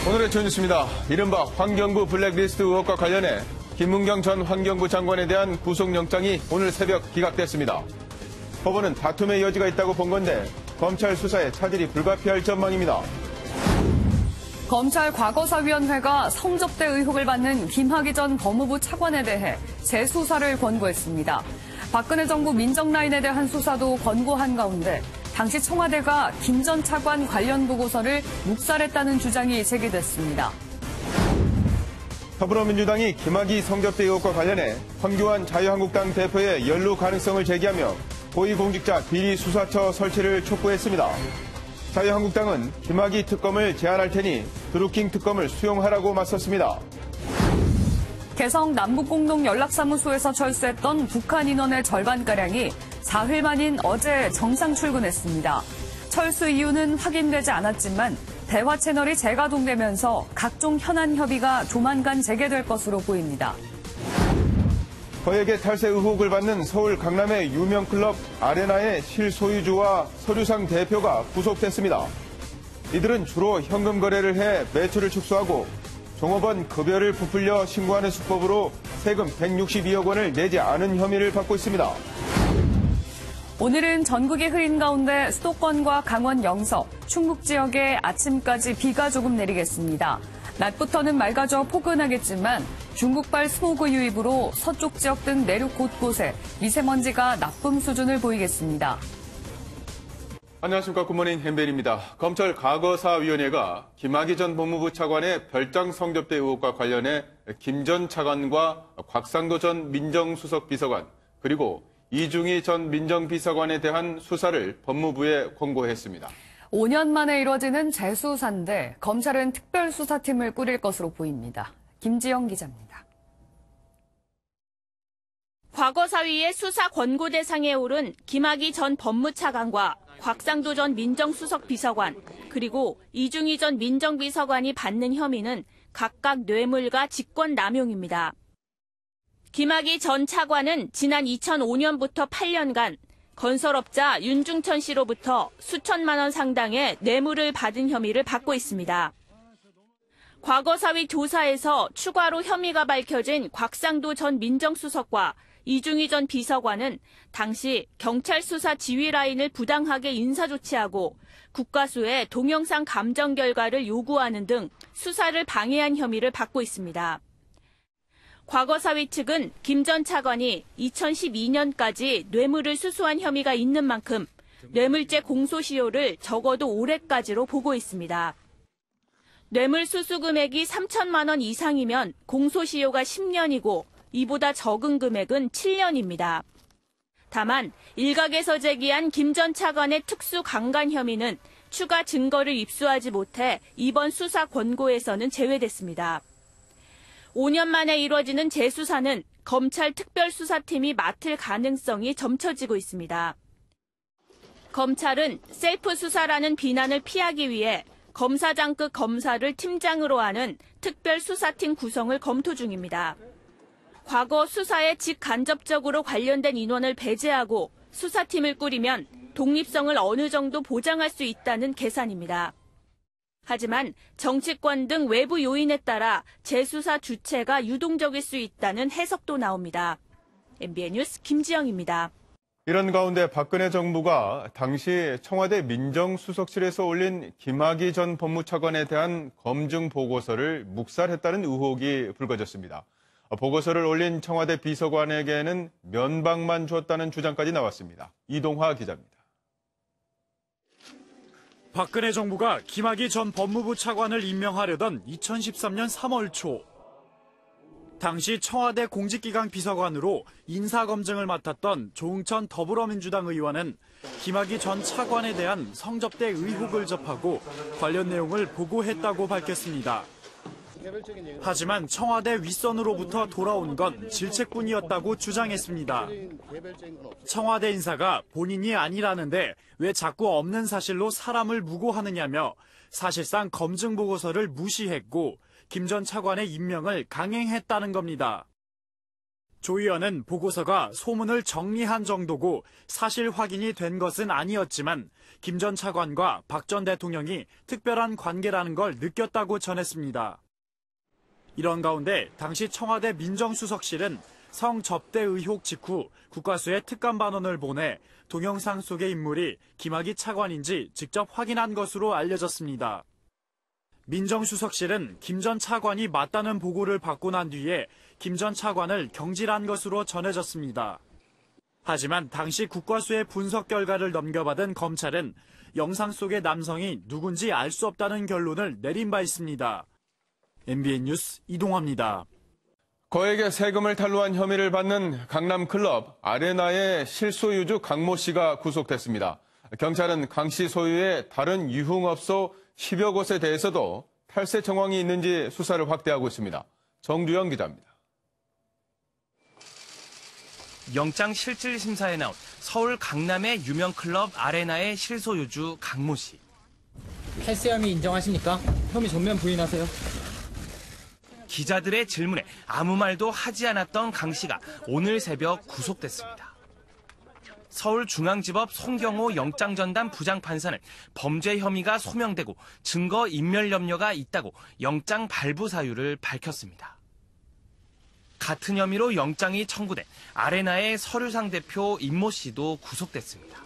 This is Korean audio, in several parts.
오늘의 첫 뉴스입니다. 이른바 환경부 블랙리스트 의혹과 관련해 김문경 전 환경부 장관에 대한 구속영장이 오늘 새벽 기각됐습니다. 법원은 다툼의 여지가 있다고 본 건데 검찰 수사에 차질이 불가피할 전망입니다. 검찰 과거사위원회가 성접대 의혹을 받는 김학의 전 법무부 차관에 대해 재수사를 권고했습니다. 박근혜 정부 민정라인에 대한 수사도 권고한 가운데 당시 청와대가 김 전 차관 관련 보고서를 묵살했다는 주장이 제기됐습니다. 더불어민주당이 김학의 성접대 의혹과 관련해 황교안 자유한국당 대표의 연루 가능성을 제기하며 고위공직자 비리수사처 설치를 촉구했습니다. 자유한국당은 김학의 특검을 제안할 테니 드루킹 특검을 수용하라고 맞섰습니다. 개성 남북공동연락사무소에서 철수했던 북한 인원의 절반가량이 사흘 만인 어제 정상 출근했습니다. 철수 이유는 확인되지 않았지만 대화 채널이 재가동되면서 각종 현안 협의가 조만간 재개될 것으로 보입니다. 거액의 탈세 의혹을 받는 서울 강남의 유명 클럽 아레나의 실소유주와 서류상 대표가 구속됐습니다. 이들은 주로 현금 거래를 해 매출을 축소하고 종업원 급여를 부풀려 신고하는 수법으로 세금 162억 원을 내지 않은 혐의를 받고 있습니다. 오늘은 전국이 흐린 가운데 수도권과 강원 영서, 충북 지역에 아침까지 비가 조금 내리겠습니다. 낮부터는 맑아져 포근하겠지만 중국발 스모그 유입으로 서쪽 지역 등 내륙 곳곳에 미세먼지가 나쁨 수준을 보이겠습니다. 안녕하십니까. 굿모닝 햄벨입니다. 검찰 과거사위원회가 김학의 전 법무부 차관의 별장 성접대 의혹과 관련해 김 전 차관과 곽상도 전 민정수석 비서관 그리고 이중희 전 민정비서관에 대한 수사를 법무부에 권고했습니다. 5년 만에 이뤄지는 재수사인데 검찰은 특별수사팀을 꾸릴 것으로 보입니다. 김지영 기자입니다. 과거사위의 수사 권고 대상에 오른 김학의 전 법무차관과 곽상도 전 민정수석 비서관 그리고 이중희 전 민정비서관이 받는 혐의는 각각 뇌물과 직권남용입니다. 김학의 전 차관은 지난 2005년부터 8년간 건설업자 윤중천 씨로부터 수천만 원 상당의 뇌물을 받은 혐의를 받고 있습니다. 과거사위 조사에서 추가로 혐의가 밝혀진 곽상도 전 민정수석과 이중희 전 비서관은 당시 경찰 수사 지휘 라인을 부당하게 인사조치하고 국과수에 동영상 감정 결과를 요구하는 등 수사를 방해한 혐의를 받고 있습니다. 과거사위 측은 김 전 차관이 2012년까지 뇌물을 수수한 혐의가 있는 만큼 뇌물죄 공소시효를 적어도 올해까지로 보고 있습니다. 뇌물 수수 금액이 3천만 원 이상이면 공소시효가 10년이고 이보다 적은 금액은 7년입니다. 다만 일각에서 제기한 김 전 차관의 특수 강간 혐의는 추가 증거를 입수하지 못해 이번 수사 권고에서는 제외됐습니다. 5년 만에 이루어지는 재수사는 검찰 특별수사팀이 맡을 가능성이 점쳐지고 있습니다. 검찰은 셀프 수사라는 비난을 피하기 위해 검사장급 검사를 팀장으로 하는 특별수사팀 구성을 검토 중입니다. 과거 수사에 직간접적으로 관련된 인원을 배제하고 수사팀을 꾸리면 독립성을 어느 정도 보장할 수 있다는 계산입니다. 하지만 정치권 등 외부 요인에 따라 재수사 주체가 유동적일 수 있다는 해석도 나옵니다. MBN 뉴스 김지영입니다. 이런 가운데 박근혜 정부가 당시 청와대 민정수석실에서 올린 김학의 전 법무차관에 대한 검증 보고서를 묵살했다는 의혹이 불거졌습니다. 보고서를 올린 청와대 비서관에게는 면박만 줬다는 주장까지 나왔습니다. 이동화 기자입니다. 박근혜 정부가 김학의 전 법무부 차관을 임명하려던 2013년 3월 초. 당시 청와대 공직기강 비서관으로 인사검증을 맡았던 조응천 더불어민주당 의원은 김학의 전 차관에 대한 성접대 의혹을 접하고 관련 내용을 보고했다고 밝혔습니다. 하지만 청와대 윗선으로부터 돌아온 건 질책뿐이었다고 주장했습니다. 청와대 인사가 본인이 아니라는데 왜 자꾸 없는 사실로 사람을 무고하느냐며 사실상 검증 보고서를 무시했고 김 전 차관의 임명을 강행했다는 겁니다. 조 의원은 보고서가 소문을 정리한 정도고 사실 확인이 된 것은 아니었지만 김 전 차관과 박 전 대통령이 특별한 관계라는 걸 느꼈다고 전했습니다. 이런 가운데 당시 청와대 민정수석실은 성접대 의혹 직후 국과수에 특감 반원을 보내 동영상 속의 인물이 김학의 차관인지 직접 확인한 것으로 알려졌습니다. 민정수석실은 김 전 차관이 맞다는 보고를 받고 난 뒤에 김 전 차관을 경질한 것으로 전해졌습니다. 하지만 당시 국과수의 분석 결과를 넘겨받은 검찰은 영상 속의 남성이 누군지 알 수 없다는 결론을 내린 바 있습니다. MBN 뉴스 이동화입니다. 거액의 세금을 탈루한 혐의를 받는 강남 클럽 아레나의 실소유주 강모 씨가 구속됐습니다. 경찰은 강 씨 소유의 다른 유흥업소 10여 곳에 대해서도 탈세 정황이 있는지 수사를 확대하고 있습니다. 정주영 기자입니다. 영장 실질 심사에 나온 서울 강남의 유명 클럽 아레나의 실소유주 강모 씨. 탈세 혐의 인정하십니까? 혐의 전면 부인하세요. 기자들의 질문에 아무 말도 하지 않았던 강 씨가 오늘 새벽 구속됐습니다. 서울중앙지법 송경호 영장전담 부장판사는 범죄 혐의가 소명되고 증거 인멸 염려가 있다고 영장 발부 사유를 밝혔습니다. 같은 혐의로 영장이 청구된 아레나의 서류상 대표 임모 씨도 구속됐습니다.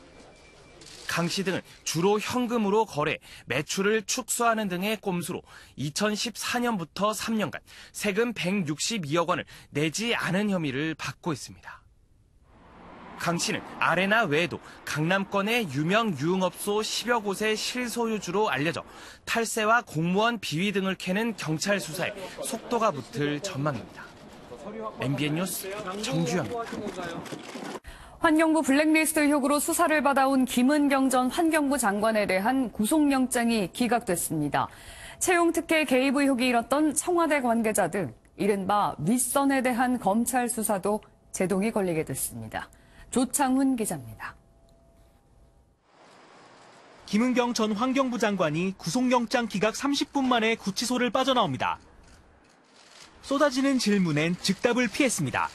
강 씨 등은 주로 현금으로 거래, 매출을 축소하는 등의 꼼수로 2014년부터 3년간 세금 162억 원을 내지 않은 혐의를 받고 있습니다. 강 씨는 아레나 외에도 강남권의 유명 유흥업소 10여 곳의 실소유주로 알려져 탈세와 공무원 비위 등을 캐는 경찰 수사에 속도가 붙을 전망입니다. MBN 뉴스 정주영입니다. 환경부 블랙리스트 의혹으로 수사를 받아온 김은경 전 환경부 장관에 대한 구속영장이 기각됐습니다. 채용특혜 개입 의혹이 일었던 청와대 관계자 등 이른바 윗선에 대한 검찰 수사도 제동이 걸리게 됐습니다. 조창훈 기자입니다. 김은경 전 환경부 장관이 구속영장 기각 30분 만에 구치소를 빠져나옵니다. 쏟아지는 질문엔 즉답을 피했습니다.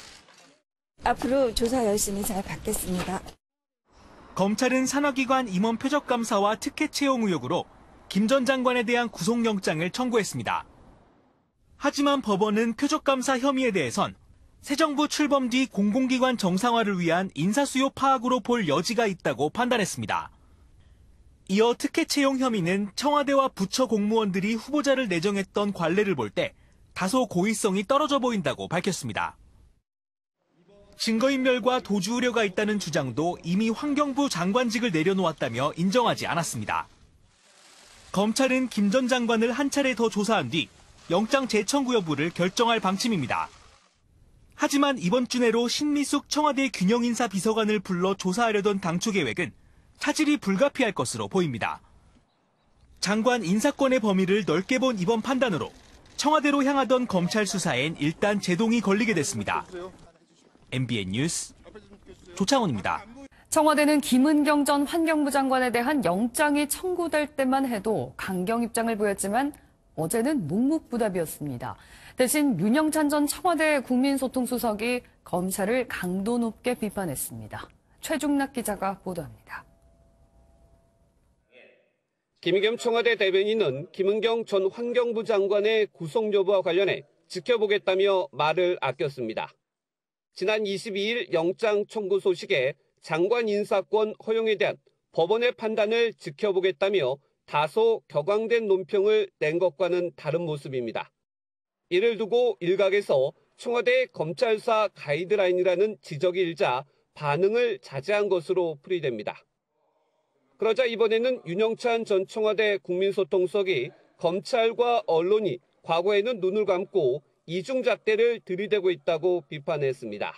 앞으로 조사 열심히 잘 받겠습니다. 검찰은 산하기관 임원 표적감사와 특혜 채용 의혹으로 김 전 장관에 대한 구속영장을 청구했습니다. 하지만 법원은 표적감사 혐의에 대해선 새 정부 출범 뒤 공공기관 정상화를 위한 인사수요 파악으로 볼 여지가 있다고 판단했습니다. 이어 특혜 채용 혐의는 청와대와 부처 공무원들이 후보자를 내정했던 관례를 볼 때 다소 고의성이 떨어져 보인다고 밝혔습니다. 증거인멸과 도주 우려가 있다는 주장도 이미 환경부 장관직을 내려놓았다며 인정하지 않았습니다. 검찰은 김 전 장관을 한 차례 더 조사한 뒤 영장 재청구 여부를 결정할 방침입니다. 하지만 이번 주 내로 신미숙 청와대 균형인사 비서관을 불러 조사하려던 당초 계획은 차질이 불가피할 것으로 보입니다. 장관 인사권의 범위를 넓게 본 이번 판단으로 청와대로 향하던 검찰 수사엔 일단 제동이 걸리게 됐습니다. MBN 뉴스 조창훈입니다. 청와대는 김은경 전 환경부 장관에 대한 영장이 청구될 때만 해도 강경 입장을 보였지만 어제는 묵묵부답이었습니다. 대신 윤영찬 전 청와대 국민소통수석이 검찰을 강도 높게 비판했습니다. 최중락 기자가 보도합니다. 김의겸 청와대 대변인은 김은경 전 환경부 장관의 구속 여부와 관련해 지켜보겠다며 말을 아꼈습니다. 지난 22일 영장 청구 소식에 장관 인사권 허용에 대한 법원의 판단을 지켜보겠다며 다소 격앙된 논평을 낸 것과는 다른 모습입니다. 이를 두고 일각에서 청와대 검찰 수사 가이드라인이라는 지적이 일자 반응을 자제한 것으로 풀이됩니다. 그러자 이번에는 윤영찬 전 청와대 국민소통수석이 검찰과 언론이 과거에는 눈을 감고 이중잣대를 들이대고 있다고 비판했습니다.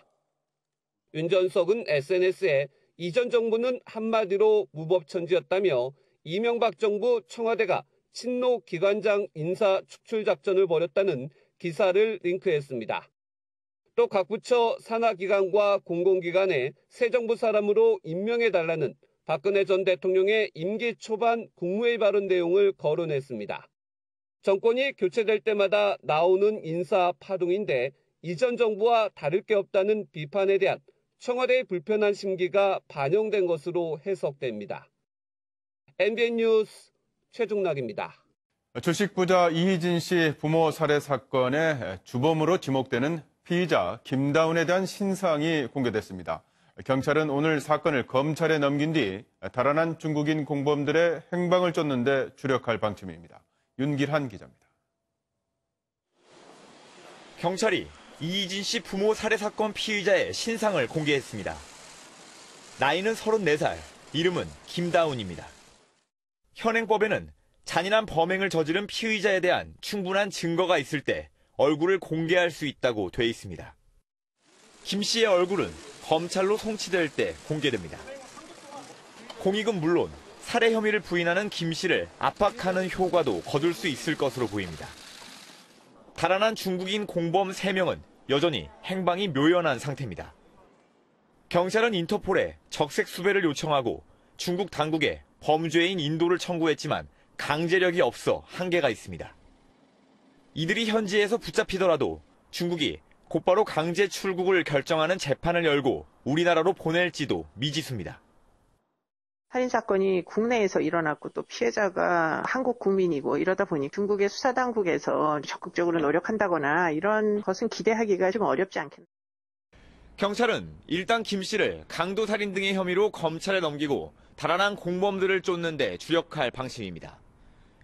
윤 전 수석은 SNS에 이전 정부는 한마디로 무법천지였다며 이명박 정부 청와대가 친노 기관장 인사 축출 작전을 벌였다는 기사를 링크했습니다. 또 각 부처 산하기관과 공공기관에 새 정부 사람으로 임명해달라는 박근혜 전 대통령의 임기 초반 국무회의 발언 내용을 거론했습니다. 정권이 교체될 때마다 나오는 인사 파동인데 이전 정부와 다를 게 없다는 비판에 대한 청와대의 불편한 심기가 반영된 것으로 해석됩니다. MBN 뉴스 최중락입니다. 주식 부자 이희진 씨 부모 살해 사건의 주범으로 지목되는 피의자 김다운에 대한 신상이 공개됐습니다. 경찰은 오늘 사건을 검찰에 넘긴 뒤 달아난 중국인 공범들의 행방을 쫓는 데 주력할 방침입니다. 윤길한 기자입니다. 경찰이 이희진 씨 부모 살해 사건 피의자의 신상을 공개했습니다. 나이는 34살, 이름은 김다운입니다. 현행법에는 잔인한 범행을 저지른 피의자에 대한 충분한 증거가 있을 때 얼굴을 공개할 수 있다고 돼 있습니다. 김 씨의 얼굴은 검찰로 송치될 때 공개됩니다. 공익은 물론 살해 혐의를 부인하는 김 씨를 압박하는 효과도 거둘 수 있을 것으로 보입니다. 달아난 중국인 공범 3명은 여전히 행방이 묘연한 상태입니다. 경찰은 인터폴에 적색 수배를 요청하고 중국 당국에 범죄인 인도를 청구했지만 강제력이 없어 한계가 있습니다. 이들이 현지에서 붙잡히더라도 중국이 곧바로 강제 출국을 결정하는 재판을 열고 우리나라로 보낼지도 미지수입니다. 살인사건이 국내에서 일어났고 또 피해자가 한국 국민이고 이러다 보니 중국의 수사당국에서 적극적으로 노력한다거나 이런 것은 기대하기가 좀 어렵지 않겠나. 경찰은 일단 김 씨를 강도살인 등의 혐의로 검찰에 넘기고 달아난 공범들을 쫓는 데 주력할 방침입니다.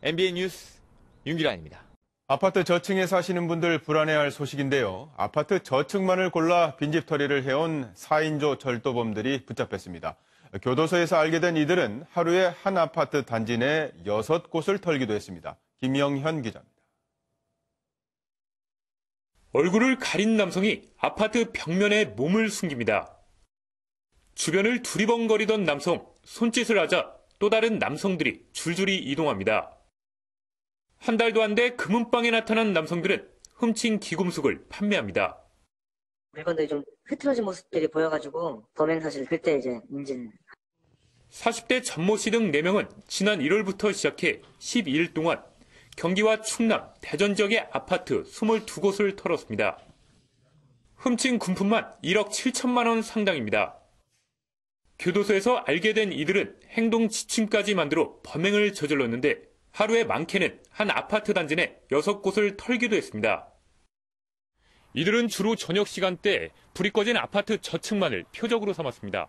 MBN 뉴스 윤기란입니다. 아파트 저층에 사시는 분들 불안해할 소식인데요. 아파트 저층만을 골라 빈집털이를 해온 4인조 절도범들이 붙잡혔습니다. 교도소에서 알게 된 이들은 하루에 한 아파트 단지 내 6곳을 털기도 했습니다. 김영현 기자입니다. 얼굴을 가린 남성이 아파트 벽면에 몸을 숨깁니다. 주변을 두리번거리던 남성, 손짓을 하자 또 다른 남성들이 줄줄이 이동합니다. 한 달도 안 돼 금은방에 나타난 남성들은 훔친 귀금속을 판매합니다. 물건들이 좀 흐트러진 모습들이 보여가지고 범행 사실 그때 이제 인지는. 40대 전모 씨 등 4명은 지난 1월부터 시작해 12일 동안 경기와 충남, 대전 지역의 아파트 22곳을 털었습니다. 훔친 금품만 1억 7천만 원 상당입니다. 교도소에서 알게 된 이들은 행동 지침까지 만들어 범행을 저질렀는데 하루에 많게는 한 아파트 단지 내 6곳을 털기도 했습니다. 이들은 주로 저녁 시간대 불이 꺼진 아파트 저층만을 표적으로 삼았습니다.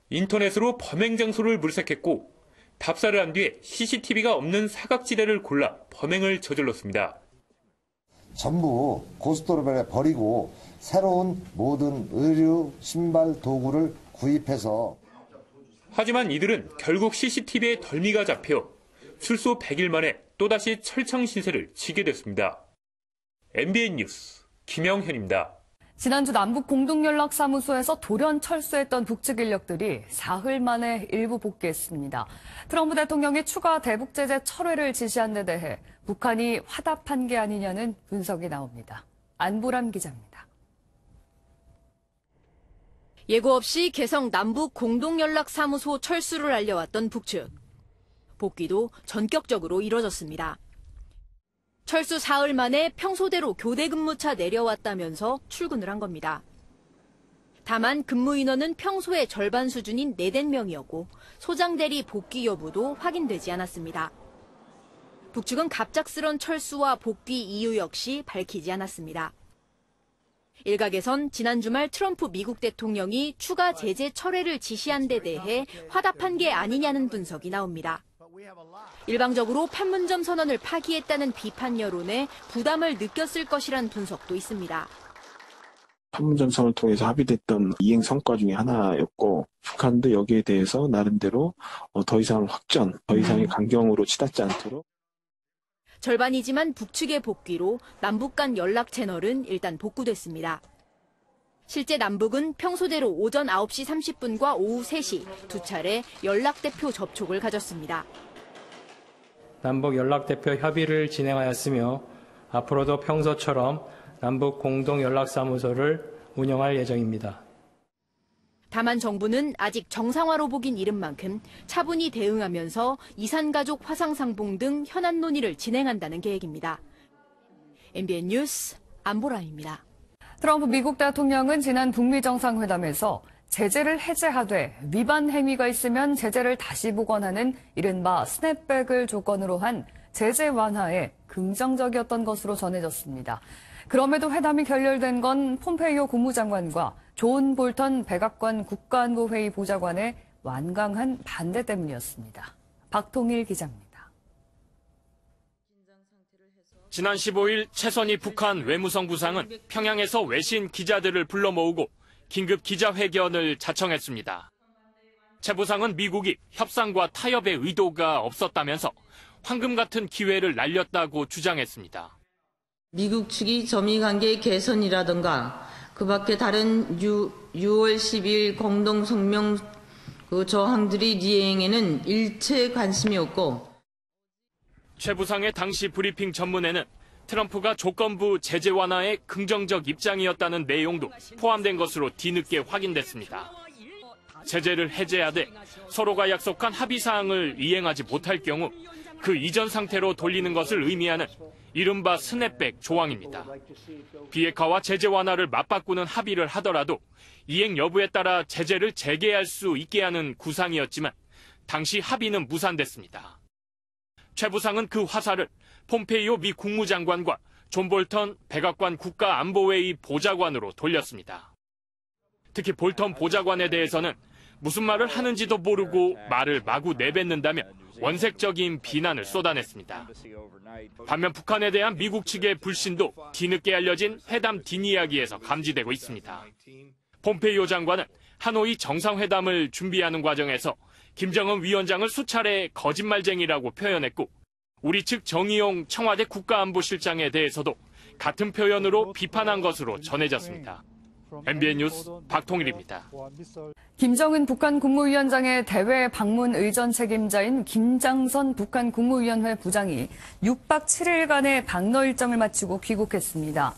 인터넷으로 범행 장소를 물색했고 답사를 한 뒤에 CCTV가 없는 사각지대를 골라 범행을 저질렀습니다. 전부 고속도로변에 버리고 새로운 모든 의류, 신발, 도구를 구입해서. 하지만 이들은 결국 CCTV에 덜미가 잡혀 출소 100일 만에 또다시 철창 신세를 지게 됐습니다. MBN 뉴스 김영현입니다. 지난주 남북 공동연락사무소에서 돌연 철수했던 북측 인력들이 사흘 만에 일부 복귀했습니다. 트럼프 대통령이 추가 대북 제재 철회를 지시한 데 대해 북한이 화답한 게 아니냐는 분석이 나옵니다. 안보람 기자입니다. 예고 없이 개성 남북 공동연락사무소 철수를 알려왔던 북측. 복귀도 전격적으로 이뤄졌습니다. 철수 사흘 만에 평소대로 교대 근무차 내려왔다면서 출근을 한 겁니다. 다만 근무 인원은 평소의 절반 수준인 4명이었고 소장대리 복귀 여부도 확인되지 않았습니다. 북측은 갑작스런 철수와 복귀 이유 역시 밝히지 않았습니다. 일각에선 지난 주말 트럼프 미국 대통령이 추가 제재 철회를 지시한 데 대해 화답한 게 아니냐는 분석이 나옵니다. 일방적으로 판문점 선언을 파기했다는 비판 여론에 부담을 느꼈을 것이란 분석도 있습니다. 판문점 선언을 통해서 합의됐던 이행 성과 중에 하나였고 북한도 여기에 대해서 나름대로 더 이상 확전, 더 이상의 강경으로 치닫지 않도록. 절반이지만 북측의 복귀로 남북 간 연락 채널은 일단 복구됐습니다. 실제 남북은 평소대로 오전 9시 30분과 오후 3시 두 차례 연락대표 접촉을 가졌습니다. 남북 연락대표 협의를 진행하였으며 앞으로도 평소처럼 남북 공동연락사무소를 운영할 예정입니다. 다만 정부는 아직 정상화로 보긴 이른 만큼 차분히 대응하면서 이산가족 화상상봉 등 현안 논의를 진행한다는 계획입니다. MBN 뉴스 안보라입니다. 트럼프 미국 대통령은 지난 북미 정상회담에서 제재를 해제하되 위반 행위가 있으면 제재를 다시 복원하는 이른바 스냅백을 조건으로 한 제재 완화에 긍정적이었던 것으로 전해졌습니다. 그럼에도 회담이 결렬된 건 폼페이오 국무장관과 존 볼턴 백악관 국가안보회의 보좌관의 완강한 반대 때문이었습니다. 박통일 기자입니다. 지난 15일 최선희 북한 외무성 부상은 평양에서 외신 기자들을 불러 모으고 긴급 기자회견을 자청했습니다. 최 부상은 미국이 협상과 타협의 의도가 없었다면서 황금 같은 기회를 날렸다고 주장했습니다. 미국 측이 점의 관계 개선이라든가 그 밖에 다른 6월 12일 공동 성명 조항들이 이행에는 일체 관심이 없고 최 부상의 당시 브리핑 전문에는 트럼프가 조건부 제재 완화에 긍정적 입장이었다는 내용도 포함된 것으로 뒤늦게 확인됐습니다. 제재를 해제하되 서로가 약속한 합의사항을 이행하지 못할 경우 그 이전 상태로 돌리는 것을 의미하는 이른바 스냅백 조항입니다. 비핵화와 제재 완화를 맞바꾸는 합의를 하더라도 이행 여부에 따라 제재를 재개할 수 있게 하는 구상이었지만 당시 합의는 무산됐습니다. 최 부상은 그 화살을 폼페이오 미 국무장관과 존 볼턴 백악관 국가안보회의 보좌관으로 돌렸습니다. 특히 볼턴 보좌관에 대해서는 무슨 말을 하는지도 모르고 말을 마구 내뱉는다며 원색적인 비난을 쏟아냈습니다. 반면 북한에 대한 미국 측의 불신도 뒤늦게 알려진 회담 뒷이야기에서 감지되고 있습니다. 폼페이오 장관은 하노이 정상회담을 준비하는 과정에서 김정은 위원장을 수차례 거짓말쟁이라고 표현했고 우리 측 정의용 청와대 국가안보실장에 대해서도 같은 표현으로 비판한 것으로 전해졌습니다. MBN 뉴스 박통일입니다. 김정은 북한 국무위원장의 대외 방문 의전 책임자인 김장선 북한 국무위원회 부장이 6박 7일간의 방러 일정을 마치고 귀국했습니다.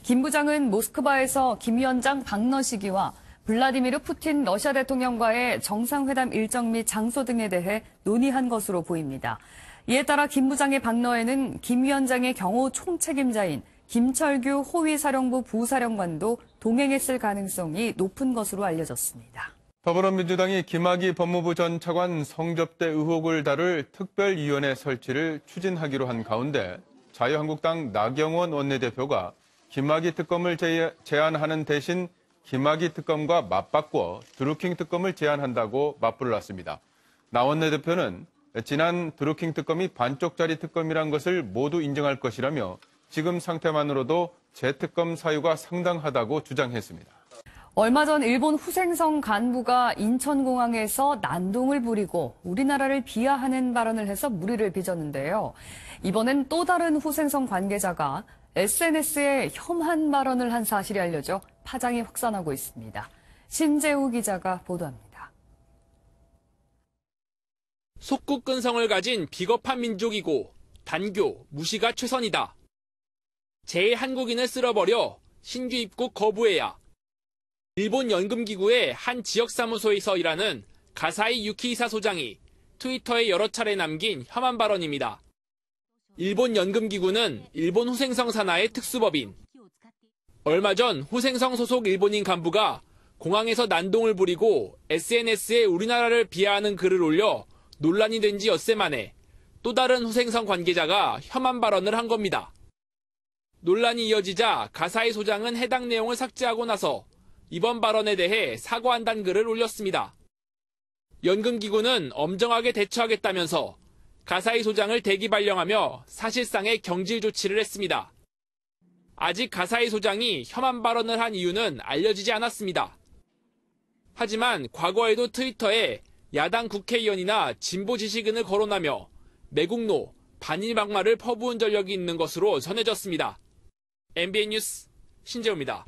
김 부장은 모스크바에서 김 위원장 방러 시기와 블라디미르 푸틴 러시아 대통령과의 정상회담 일정 및 장소 등에 대해 논의한 것으로 보입니다. 이에 따라 김 부장의 방러에는 김 위원장의 경호 총책임자인 김철규 호위사령부 부사령관도 동행했을 가능성이 높은 것으로 알려졌습니다. 더불어민주당이 김학의 법무부 전 차관 성접대 의혹을 다룰 특별위원회 설치를 추진하기로 한 가운데 자유한국당 나경원 원내대표가 김학의 특검을 제안하는 대신 김학의 특검과 맞바꿔 드루킹 특검을 제안한다고 맞불을 놨습니다. 나 원내대표는 지난 드루킹 특검이 반쪽짜리 특검이란 것을 모두 인정할 것이라며 지금 상태만으로도 재특검 사유가 상당하다고 주장했습니다. 얼마 전 일본 후생성 간부가 인천공항에서 난동을 부리고 우리나라를 비하하는 발언을 해서 물의를 빚었는데요. 이번엔 또 다른 후생성 관계자가 SNS에 혐한 발언을 한 사실이 알려져 파장이 확산하고 있습니다. 신재우 기자가 보도합니다. 속국근성을 가진 비겁한 민족이고 단교, 무시가 최선이다. 제1한국인을 쓸어버려 신규 입국 거부해야. 일본 연금기구의 한 지역사무소에서 일하는 가사이 유키이사 소장이 트위터에 여러 차례 남긴 혐한 발언입니다. 일본 연금기구는 일본 후생성 산하의 특수법인. 얼마 전 후생성 소속 일본인 간부가 공항에서 난동을 부리고 SNS에 우리나라를 비하하는 글을 올려 논란이 된 지 엿새 만에 또 다른 후생성 관계자가 혐한 발언을 한 겁니다. 논란이 이어지자 가사이 소장은 해당 내용을 삭제하고 나서 이번 발언에 대해 사과한다는 글을 올렸습니다. 연금기구는 엄정하게 대처하겠다면서 가사이 소장을 대기 발령하며 사실상의 경질 조치를 했습니다. 아직 가사이 소장이 혐한 발언을 한 이유는 알려지지 않았습니다. 하지만 과거에도 트위터에 야당 국회의원이나 진보 지식인을 거론하며 매국노, 반일 막말을 퍼부은 전력이 있는 것으로 전해졌습니다. MBN 뉴스 신재우입니다.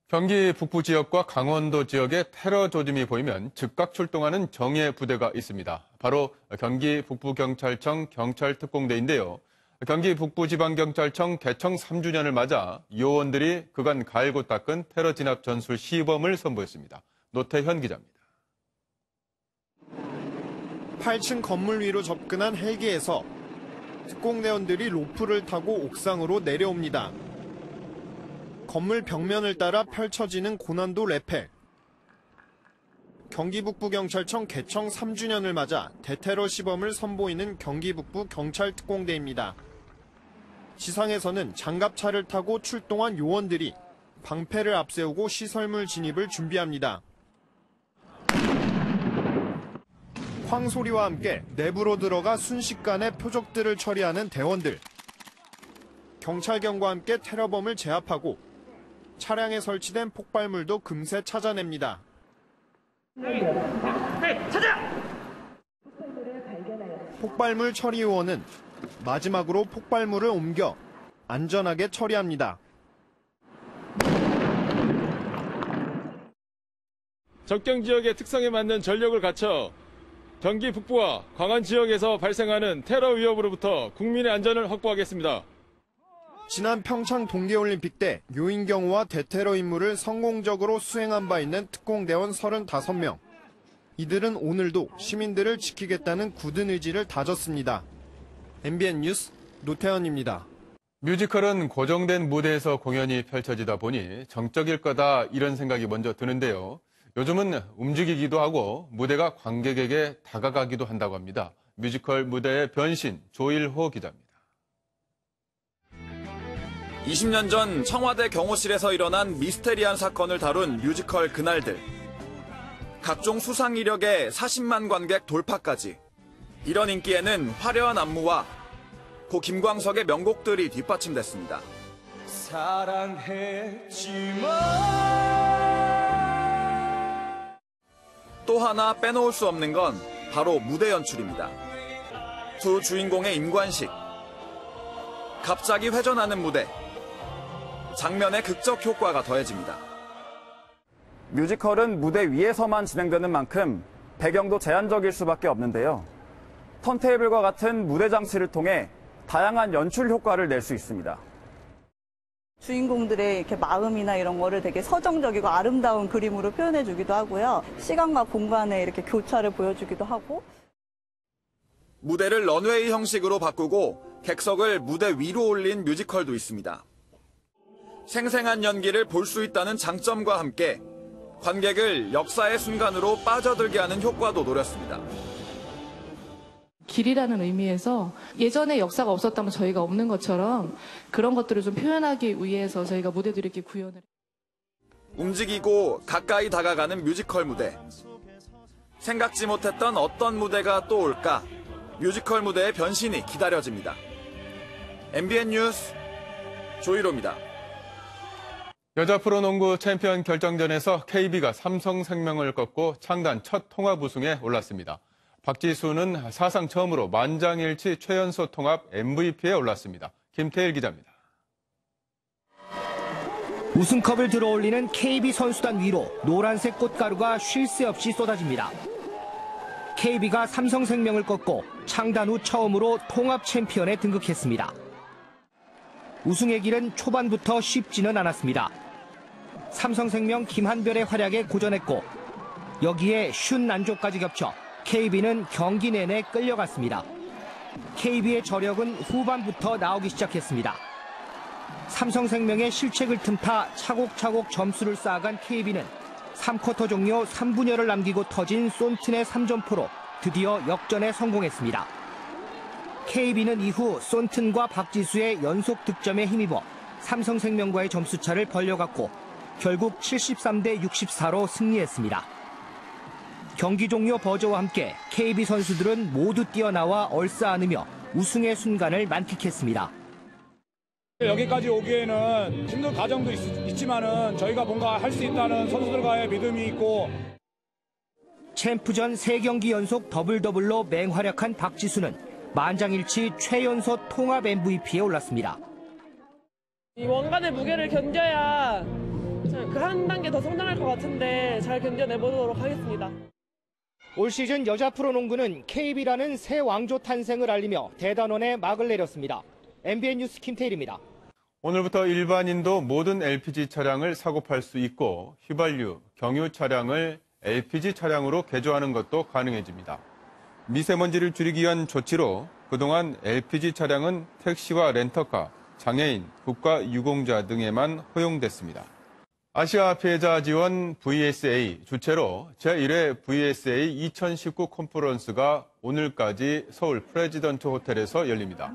경기 북부 지역과 강원도 지역에 테러 조짐이 보이면 즉각 출동하는 정예 부대가 있습니다. 바로 경기 북부경찰청 경찰특공대인데요. 경기 북부지방경찰청 개청 3주년을 맞아 요원들이 그간 갈고 닦은 테러 진압 전술 시범을 선보였습니다. 노태현 기자입니다. 8층 건물 위로 접근한 헬기에서 특공대원들이 로프를 타고 옥상으로 내려옵니다. 건물 벽면을 따라 펼쳐지는 고난도 레펠. 경기북부경찰청 개청 3주년을 맞아 대테러 시범을 선보이는 경기북부 경찰특공대입니다. 지상에서는 장갑차를 타고 출동한 요원들이 방패를 앞세우고 시설물 진입을 준비합니다. 황소리와 함께 내부로 들어가 순식간에 표적들을 처리하는 대원들. 경찰견과 함께 테러범을 제압하고 차량에 설치된 폭발물도 금세 찾아냅니다. 폭발물 처리 요원은 마지막으로 폭발물을 옮겨 안전하게 처리합니다. 접경 지역의 특성에 맞는 전력을 갖춰 경기 북부와 광안 지역에서 발생하는 테러 위협으로부터 국민의 안전을 확보하겠습니다. 지난 평창 동계올림픽 때 요인경호와 대테러 임무를 성공적으로 수행한 바 있는 특공대원 35명. 이들은 오늘도 시민들을 지키겠다는 굳은 의지를 다졌습니다. MBN 뉴스 노태현입니다. 뮤지컬은 고정된 무대에서 공연이 펼쳐지다 보니 정적일 거다 이런 생각이 먼저 드는데요. 요즘은 움직이기도 하고 무대가 관객에게 다가가기도 한다고 합니다. 뮤지컬 무대의 변신, 조일호 기자입니다. 20년 전 청와대 경호실에서 일어난 미스테리한 사건을 다룬 뮤지컬 그날들. 각종 수상 이력에 40만 관객 돌파까지. 이런 인기에는 화려한 안무와 고 김광석의 명곡들이 뒷받침됐습니다. 또 하나 빼놓을 수 없는 건 바로 무대 연출입니다. 두 주인공의 임관식. 갑자기 회전하는 무대. 장면의 극적 효과가 더해집니다. 뮤지컬은 무대 위에서만 진행되는 만큼 배경도 제한적일 수밖에 없는데요. 턴테이블과 같은 무대 장치를 통해 다양한 연출 효과를 낼 수 있습니다. 주인공들의 이렇게 마음이나 이런 거를 되게 서정적이고 아름다운 그림으로 표현해 주기도 하고요. 시간과 공간의 이렇게 교차를 보여주기도 하고. 무대를 런웨이 형식으로 바꾸고 객석을 무대 위로 올린 뮤지컬도 있습니다. 생생한 연기를 볼 수 있다는 장점과 함께 관객을 역사의 순간으로 빠져들게 하는 효과도 노렸습니다. 길이라는 의미에서 예전에 역사가 없었다면 저희가 없는 것처럼 그런 것들을 좀 표현하기 위해서 저희가 무대들을 이렇게 구현을. 움직이고 가까이 다가가는 뮤지컬 무대. 생각지 못했던 어떤 무대가 또 올까? 뮤지컬 무대의 변신이 기다려집니다. MBN 뉴스 조일호입니다. 여자 프로농구 챔피언 결정전에서 KB가 삼성생명을 꺾고 창단 첫 통합 우승에 올랐습니다. 박지수는 사상 처음으로 만장일치 최연소 통합 MVP에 올랐습니다. 김태일 기자입니다. 우승컵을 들어올리는 KB 선수단 위로 노란색 꽃가루가 쉴 새 없이 쏟아집니다. KB가 삼성생명을 꺾고 창단 후 처음으로 통합 챔피언에 등극했습니다. 우승의 길은 초반부터 쉽지는 않았습니다. 삼성생명 김한별의 활약에 고전했고 여기에 슛 난조까지 겹쳐 KB는 경기 내내 끌려갔습니다. KB의 저력은 후반부터 나오기 시작했습니다. 삼성생명의 실책을 틈타 차곡차곡 점수를 쌓아간 KB는 3쿼터 종료 3분여를 남기고 터진 손튼의 3점포로 드디어 역전에 성공했습니다. KB는 이후 손튼과 박지수의 연속 득점에 힘입어 삼성생명과의 점수차를 벌려갔고 결국 73대 64로 승리했습니다. 경기 종료 버저와 함께 KB 선수들은 모두 뛰어나와 얼싸안으며 우승의 순간을 만끽했습니다. 여기까지 오기에는 힘든 과정도 있지만은 저희가 뭔가 할 수 있다는 선수들과의 믿음이 있고. 챔프전 3경기 연속 더블더블로 맹활약한 박지수는 만장일치 최연소 통합 MVP에 올랐습니다. 이 원간의 무게를 견뎌야 그 한 단계 더 성장할 것 같은데 잘 견뎌내보도록 하겠습니다. 올 시즌 여자 프로농구는 KB라는 새 왕조 탄생을 알리며 대단원에 막을 내렸습니다. MBN 뉴스 김태일입니다. 오늘부터 일반인도 모든 LPG 차량을 사고 팔 수 있고 휘발유, 경유 차량을 LPG 차량으로 개조하는 것도 가능해집니다. 미세먼지를 줄이기 위한 조치로 그동안 LPG 차량은 택시와 렌터카, 장애인, 국가유공자 등에만 허용됐습니다. 아시아 피해자 지원 VSA 주최로 제1회 VSA 2019 컨퍼런스가 오늘까지 서울 프레지던트 호텔에서 열립니다.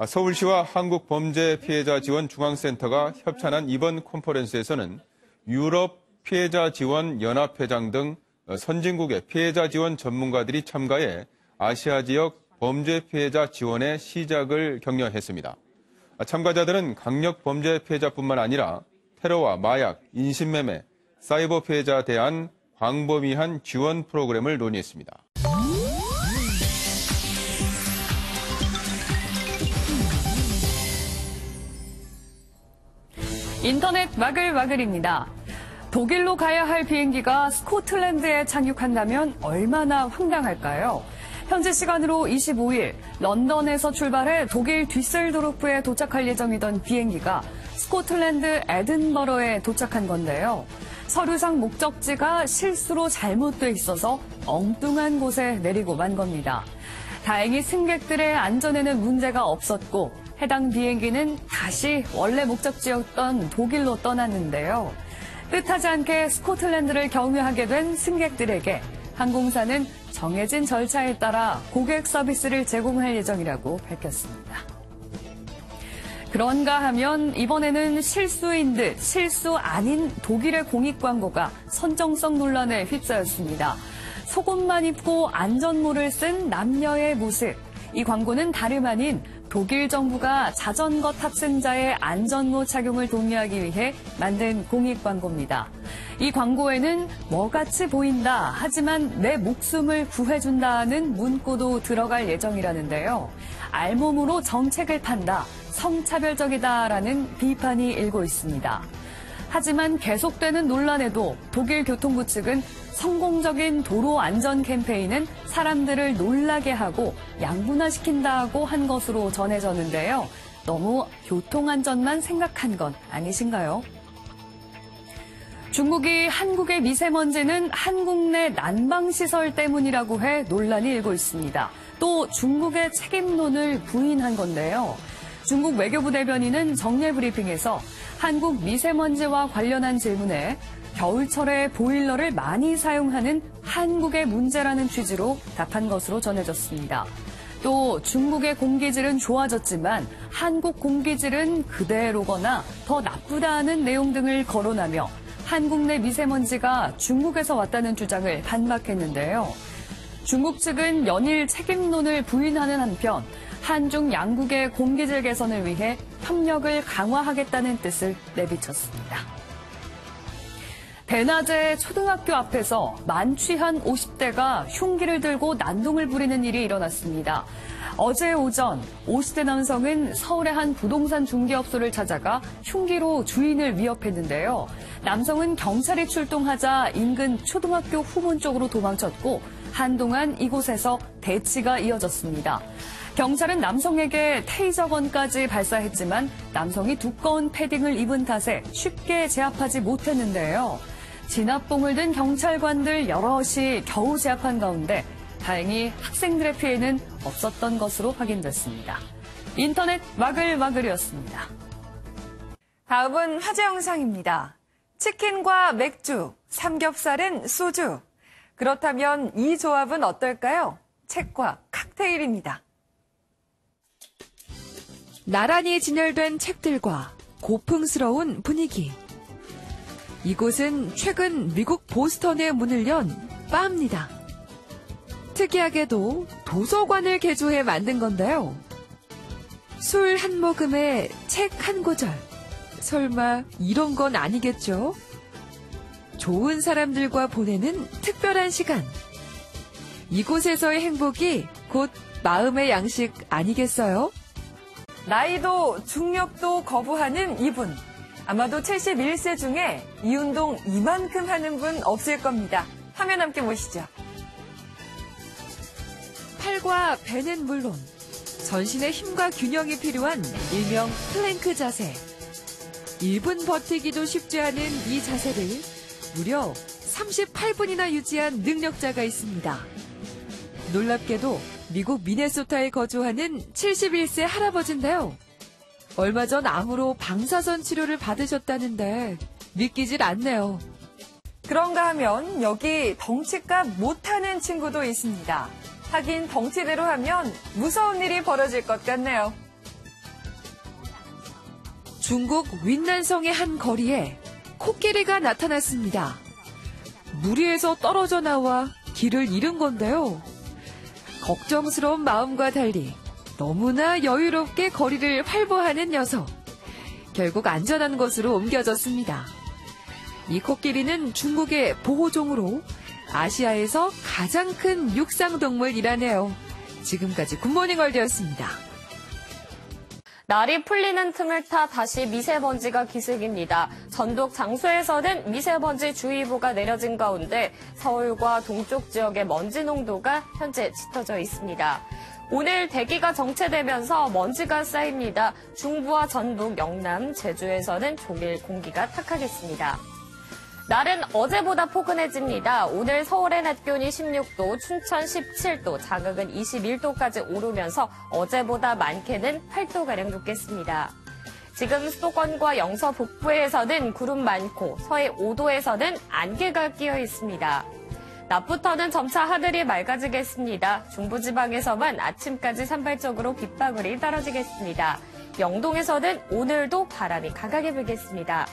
서울시와 한국범죄피해자지원중앙센터가 협찬한 이번 컨퍼런스에서는 유럽 피해자지원연합회장 등 선진국의 피해자 지원 전문가들이 참가해 아시아 지역 범죄 피해자 지원의 시작을 격려했습니다. 참가자들은 강력 범죄 피해자뿐만 아니라 테러와 마약, 인신매매, 사이버 피해자에 대한 광범위한 지원 프로그램을 논의했습니다. 인터넷 와글와글입니다. 독일로 가야 할 비행기가 스코틀랜드에 착륙한다면 얼마나 황당할까요? 현지 시간으로 25일 런던에서 출발해 독일 뒤셀도르프에 도착할 예정이던 비행기가 스코틀랜드 에든버러에 도착한 건데요. 서류상 목적지가 실수로 잘못돼 있어서 엉뚱한 곳에 내리고 만 겁니다. 다행히 승객들의 안전에는 문제가 없었고 해당 비행기는 다시 원래 목적지였던 독일로 떠났는데요. 뜻하지 않게 스코틀랜드를 경유하게 된 승객들에게 항공사는 정해진 절차에 따라 고객 서비스를 제공할 예정이라고 밝혔습니다. 그런가 하면 이번에는 실수인 듯 실수 아닌 독일의 공익 광고가 선정성 논란에 휩싸였습니다. 속옷만 입고 안전모를 쓴 남녀의 모습. 이 광고는 다름 아닌 독일 정부가 자전거 탑승자의 안전모 착용을 독려하기 위해 만든 공익 광고입니다. 이 광고에는 뭐같이 보인다, 하지만 내 목숨을 구해준다는 문구도 들어갈 예정이라는데요. 알몸으로 정책을 판다, 성차별적이다라는 비판이 일고 있습니다. 하지만 계속되는 논란에도 독일 교통부 측은 성공적인 도로 안전 캠페인은 사람들을 놀라게 하고 양분화시킨다고 한 것으로 전해졌는데요. 너무 교통안전만 생각한 건 아니신가요? 중국이 한국의 미세먼지는 한국 내 난방시설 때문이라고 해 논란이 일고 있습니다. 또 중국의 책임론을 부인한 건데요. 중국 외교부 대변인은 정례 브리핑에서 한국 미세먼지와 관련한 질문에 겨울철에 보일러를 많이 사용하는 한국의 문제라는 취지로 답한 것으로 전해졌습니다. 또 중국의 공기질은 좋아졌지만 한국 공기질은 그대로거나 더 나쁘다는 내용 등을 거론하며 한국 내 미세먼지가 중국에서 왔다는 주장을 반박했는데요. 중국 측은 연일 책임론을 부인하는 한편 한중 양국의 공기질 개선을 위해 협력을 강화하겠다는 뜻을 내비쳤습니다. 대낮에 초등학교 앞에서 만취한 50대가 흉기를 들고 난동을 부리는 일이 일어났습니다. 어제 오전 50대 남성은 서울의 한 부동산 중개업소를 찾아가 흉기로 주인을 위협했는데요. 남성은 경찰이 출동하자 인근 초등학교 후문 쪽으로 도망쳤고 한동안 이곳에서 대치가 이어졌습니다. 경찰은 남성에게 테이저건까지 발사했지만 남성이 두꺼운 패딩을 입은 탓에 쉽게 제압하지 못했는데요. 진압봉을 든 경찰관들 여럿이 겨우 제압한 가운데 다행히 학생들의 피해는 없었던 것으로 확인됐습니다. 인터넷 와글와글이었습니다. 다음은 화제 영상입니다. 치킨과 맥주, 삼겹살은 소주. 그렇다면 이 조합은 어떨까요? 책과 칵테일입니다. 나란히 진열된 책들과 고풍스러운 분위기. 이곳은 최근 미국 보스턴에 문을 연 바입니다. 특이하게도 도서관을 개조해 만든 건데요. 술 한 모금에 책 한 구절. 설마 이런 건 아니겠죠? 좋은 사람들과 보내는 특별한 시간. 이곳에서의 행복이 곧 마음의 양식 아니겠어요? 나이도 중력도 거부하는 이분. 아마도 71세 중에 이 운동 이만큼 하는 분 없을 겁니다. 화면 함께 보시죠. 팔과 배는 물론 전신의 힘과 균형이 필요한 일명 플랭크 자세. 1분 버티기도 쉽지 않은 이 자세를 무려 38분이나 유지한 능력자가 있습니다. 놀랍게도 미국 미네소타에 거주하는 71세 할아버지인데요. 얼마 전 암으로 방사선 치료를 받으셨다는데 믿기질 않네요. 그런가 하면 여기 덩치값 못하는 친구도 있습니다. 하긴 덩치대로 하면 무서운 일이 벌어질 것 같네요. 중국 윈난성의 한 거리에 코끼리가 나타났습니다. 무리에서 떨어져 나와 길을 잃은 건데요. 걱정스러운 마음과 달리 너무나 여유롭게 거리를 활보하는 녀석. 결국 안전한 곳으로 옮겨졌습니다. 이 코끼리는 중국의 보호종으로 아시아에서 가장 큰 육상동물이라네요. 지금까지 굿모닝 월드였습니다. 날이 풀리는 틈을 타 다시 미세먼지가 기승입니다. 전국 장소에서는 미세먼지 주의보가 내려진 가운데 서울과 동쪽 지역의 먼지 농도가 현재 짙어져 있습니다. 오늘 대기가 정체되면서 먼지가 쌓입니다. 중부와 전북, 영남, 제주에서는 종일 공기가 탁하겠습니다. 날은 어제보다 포근해집니다. 오늘 서울의 낮 기온이 16도, 춘천 17도, 장흥은 21도까지 오르면서 어제보다 많게는 8도가량 높겠습니다. 지금 수도권과 영서 북부에서는 구름 많고 서해 5도에서는 안개가 끼어 있습니다. 낮부터는 점차 하늘이 맑아지겠습니다. 중부지방에서만 아침까지 산발적으로 빗방울이 떨어지겠습니다. 영동에서는 오늘도 바람이 강하게 불겠습니다.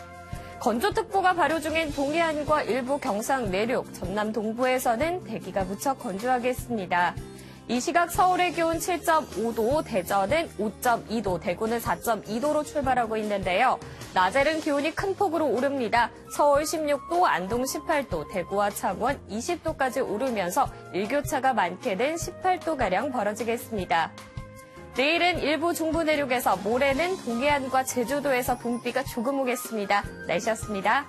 건조특보가 발효 중인 동해안과 일부 경상 내륙, 전남 동부에서는 대기가 무척 건조하겠습니다. 이 시각 서울의 기온 7.5도, 대전은 5.2도, 대구는 4.2도로 출발하고 있는데요. 낮에는 기온이 큰 폭으로 오릅니다. 서울 16도, 안동 18도, 대구와 창원 20도까지 오르면서 일교차가 많게는 18도가량 벌어지겠습니다. 내일은 일부 중부 내륙에서, 모레는 동해안과 제주도에서 봄비가 조금 오겠습니다. 날씨였습니다.